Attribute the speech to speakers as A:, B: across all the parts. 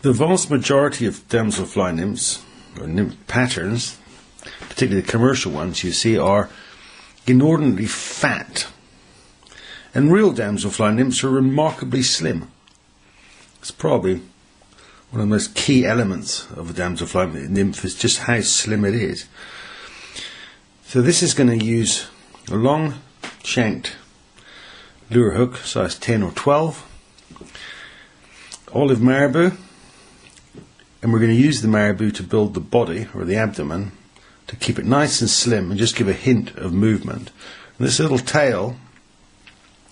A: The vast majority of damselfly nymphs, or nymph patterns, particularly the commercial ones you see, are inordinately fat. And real damselfly nymphs are remarkably slim. It's probably one of the most key elements of a damselfly nymph is just how slim it is. So this is going to use a long shanked lure hook, size 10 or 12, olive marabou, and we're going to use the marabou to build the body or the abdomen to keep it nice and slim and just give a hint of movement. And this little tail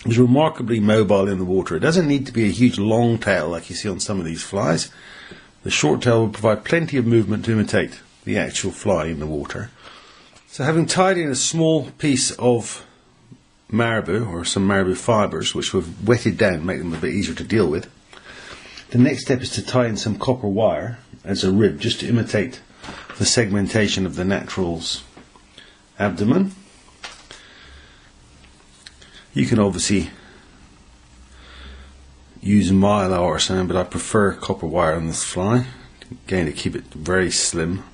A: is remarkably mobile in the water. It doesn't need to be a huge long tail like you see on some of these flies. The short tail will provide plenty of movement to imitate the actual fly in the water. So having tied in a small piece of marabou or some marabou fibres which we've wetted down, make them a bit easier to deal with, the next step is to tie in some copper wire as a rib just to imitate the segmentation of the natural's abdomen. You can obviously use mylar or something, but I prefer copper wire on this fly, again to keep it very slim.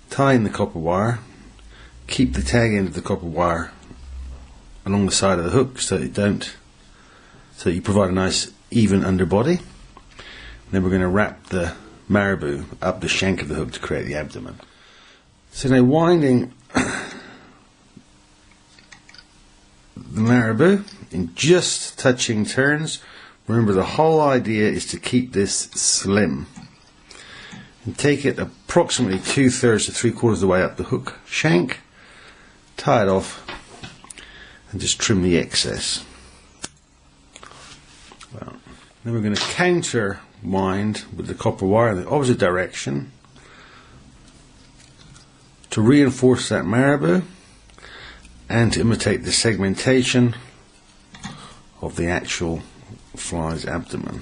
A: Tie in the copper wire, keep the tag end of the copper wire along the side of the hook so you provide a nice even underbody. And then we're going to wrap the marabou up the shank of the hook to create the abdomen. So now winding the marabou in just touching turns. Remember, the whole idea is to keep this slim. And take it approximately 2/3 to 3/4 of the way up the hook shank, tie it off, and just trim the excess. Well, then we're going to counter wind with the copper wire in the opposite direction to reinforce that marabou and to imitate the segmentation of the actual fly's abdomen.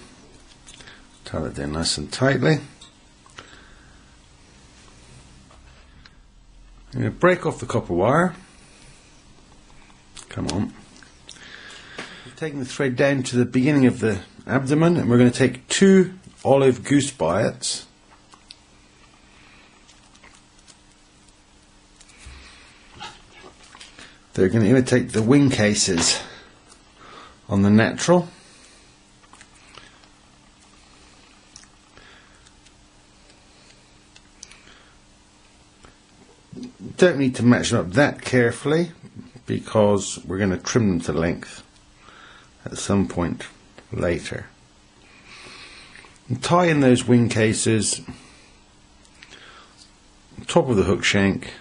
A: Tie it down nice and tightly. I'm going to break off the copper wire. Come on. We've taken the thread down to the beginning of the abdomen, and we're going to take 2 olive goose biots. They're going to imitate the wing cases on the natural. Don't need to match them up that carefully because we're going to trim them to length at some point later. And tie in those wing cases on top of the hook shank.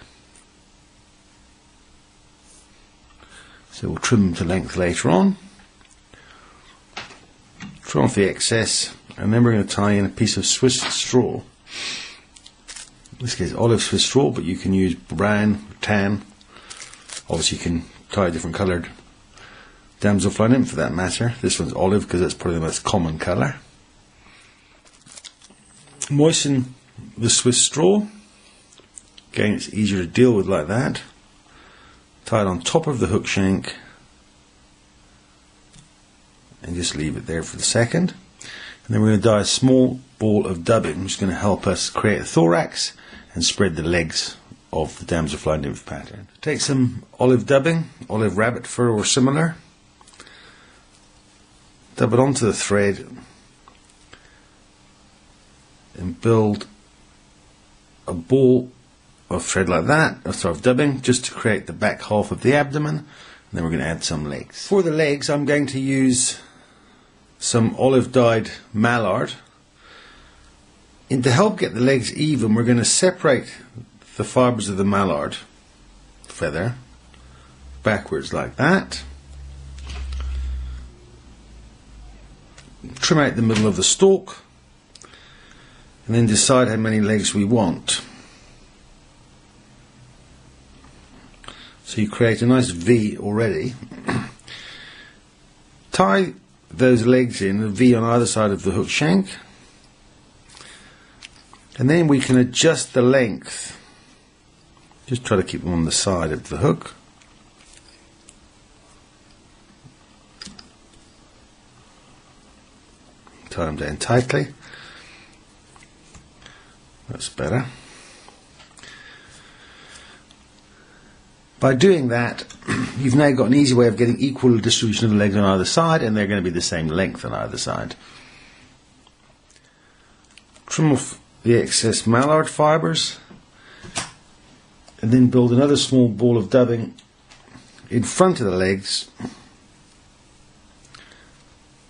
A: So we'll trim them to length later on. Trim off the excess, and then we're going to tie in a piece of Swiss straw. In this case olive Swiss straw, but you can use brown, tan. Obviously you can tie a different coloured damselfly nymph for that matter. This one's olive because that's probably the most common colour. Moisten the Swiss straw. Again, it's easier to deal with like that. Tie it on top of the hook shank and just leave it there for the second. And then we're going to dye a small ball of dubbing, which is going to help us create a thorax and spread the legs of the damselfly nymph pattern. Take some olive dubbing, olive rabbit fur or similar, dub it onto the thread and build a ball of thread like that, of dubbing, just to create the back half of the abdomen. And then we're going to add some legs. For the legs I'm going to use some olive dyed mallard. And to help get the legs even, we're going to separate the fibres of the mallard feather backwards like that. Trim out the middle of the stalk and then decide how many legs we want. So you create a nice V already. Tie those legs in, a V on either side of the hook shank, and then we can adjust the length. Just try to keep them on the side of the hook. tie them down tightly. That's better. By doing that, you've now got an easy way of getting equal distribution of the legs on either side, and they're going to be the same length on either side. Trim off the excess mallard fibres, and then build another small ball of dubbing in front of the legs,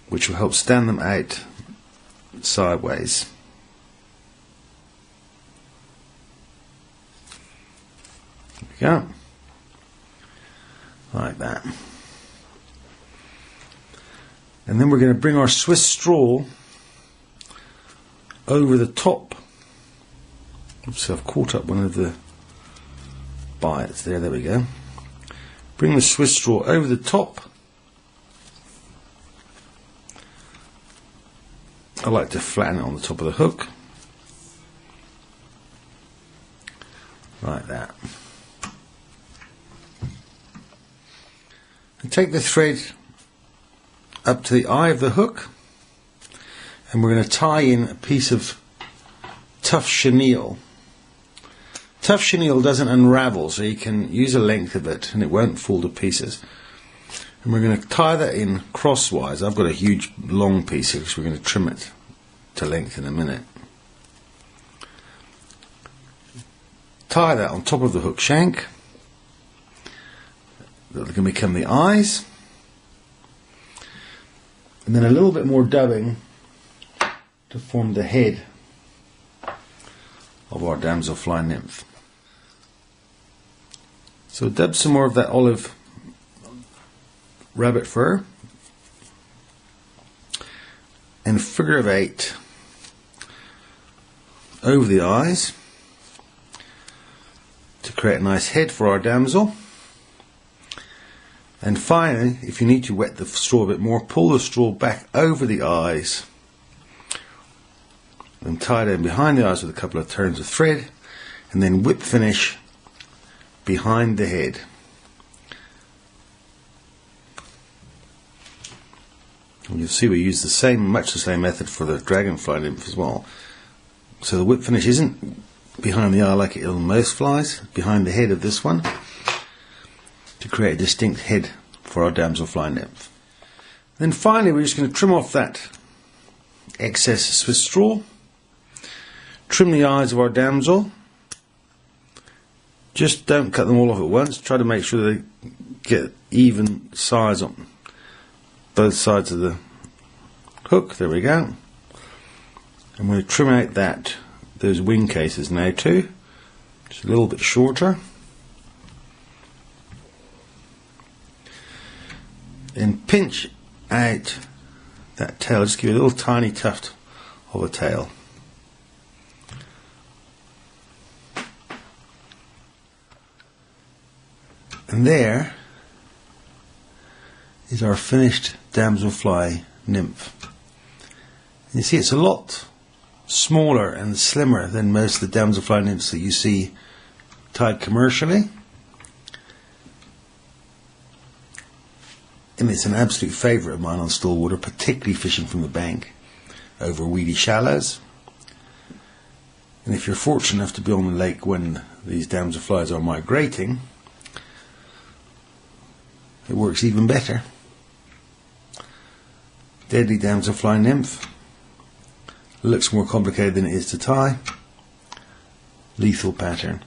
A: which will help stand them out sideways. There we go. Like that. And then we're going to bring our Swiss straw over the top. Oops, I've caught up one of the bites there. There we go. Bring the Swiss straw over the top. I like to flatten it on the top of the hook. Like that. And take the thread up to the eye of the hook, and we're going to tie in a piece of tough chenille. Tough chenille doesn't unravel, so you can use a length of it and it won't fall to pieces. And we're going to tie that in crosswise. I've got a huge long piece here because we're going to trim it to length in a minute. Tie that on top of the hook shank. That can become the eyes, and then a little bit more dubbing to form the head of our Damselfly Nymph. So dub some more of that olive rabbit fur and figure of 8 over the eyes to create a nice head for our damsel. And finally, if you need to wet the straw a bit more, pull the straw back over the eyes and tie it in behind the eyes with a couple of turns of thread, and then whip finish behind the head. And you'll see we use much the same method for the dragonfly nymph as well. So the whip finish isn't behind the eye like it is on most flies, behind the head of this one, to create a distinct head for our Damselfly Nymph. Then finally we're just going to trim off that excess Swiss straw, trim the eyes of our damsel, just don't cut them all off at once, try to make sure they get even size on both sides of the hook. There we go. I'm going to trim out those wing cases now too, just a little bit shorter. And pinch out that tail, just give it a little tiny tuft of a tail. And there is our finished Damselfly Nymph. And you see it's a lot smaller and slimmer than most of the Damselfly Nymphs that you see tied commercially. And it's an absolute favourite of mine on stillwater, particularly fishing from the bank over weedy shallows. And if you're fortunate enough to be on the lake when these damselflies are migrating, it works even better. Deadly Damselfly Nymph. Looks more complicated than it is to tie. Lethal pattern.